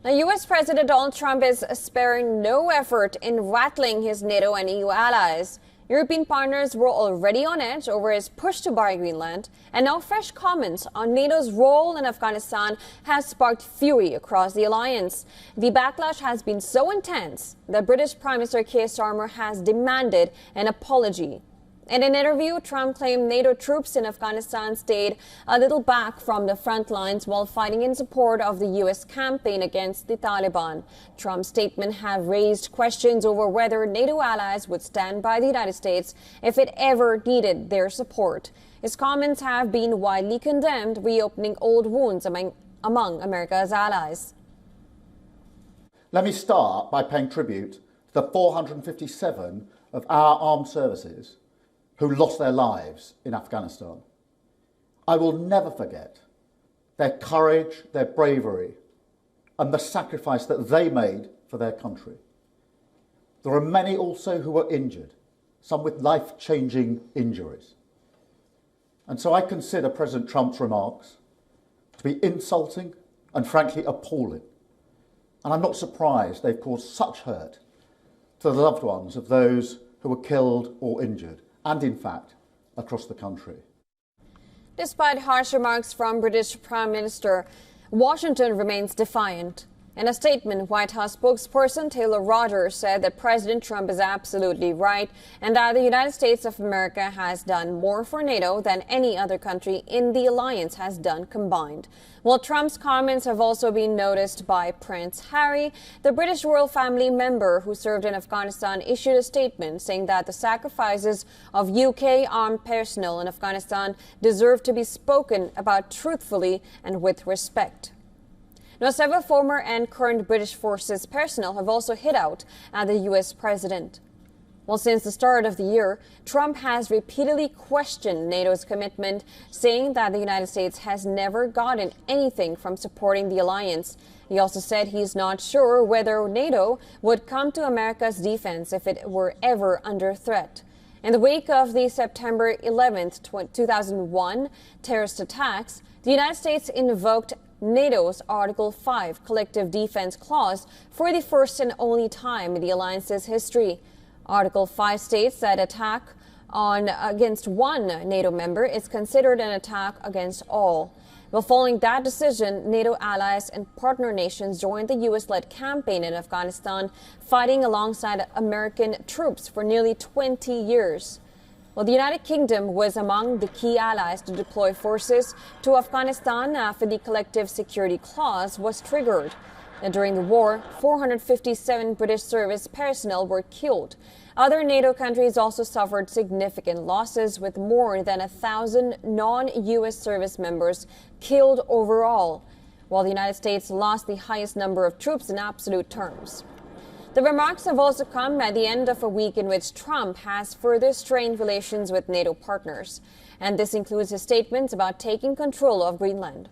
Now, U.S. President Donald Trump is sparing no effort in rattling his NATO and EU allies. European partners were already on edge over his push to buy Greenland, and now fresh comments on NATO's role in Afghanistan has sparked fury across the alliance. The backlash has been so intense that British Prime Minister Keir Starmer has demanded an apology. In an interview, Trump claimed NATO troops in Afghanistan stayed a little back from the front lines while fighting in support of the U.S. campaign against the Taliban. Trump's statement have raised questions over whether NATO allies would stand by the United States if it ever needed their support. His comments have been widely condemned, reopening old wounds among America's allies. Let me start by paying tribute to the 457 of our armed services who lost their lives in Afghanistan. I will never forget their courage, their bravery, and the sacrifice that they made for their country. There are many also who were injured, some with life-changing injuries. And so I consider President Trump's remarks to be insulting and frankly appalling. And I'm not surprised they've caused such hurt to the loved ones of those who were killed or injured, and in fact, across the country. Despite harsh remarks from British Prime Minister, Washington remains defiant. In a statement, White House spokesperson Taylor Rogers said that President Trump is absolutely right and that the United States of America has done more for NATO than any other country in the alliance has done combined. While Trump's comments have also been noticed by Prince Harry, the British royal family member who served in Afghanistan issued a statement saying that the sacrifices of UK armed personnel in Afghanistan deserve to be spoken about truthfully and with respect. Now, several former and current British forces personnel have also hit out at the U.S. president. Well, since the start of the year, Trump has repeatedly questioned NATO's commitment, saying that the United States has never gotten anything from supporting the alliance. He also said he's not sure whether NATO would come to America's defense if it were ever under threat. In the wake of the September 11th, 2001 terrorist attacks, the United States invoked NATO's Article 5 Collective Defense Clause for the first and only time in the alliance's history. Article 5 states that attack against one NATO member is considered an attack against all. Well, following that decision, NATO allies and partner nations joined the U.S.-led campaign in Afghanistan, fighting alongside American troops for nearly 20 years. Well, the United Kingdom was among the key allies to deploy forces to Afghanistan after the Collective Security Clause was triggered. And during the war, 457 British service personnel were killed. Other NATO countries also suffered significant losses, with more than 1,000 non-U.S. service members killed overall, while the United States lost the highest number of troops in absolute terms. The remarks have also come at the end of a week in which Trump has further strained relations with NATO partners, and this includes his statements about taking control of Greenland.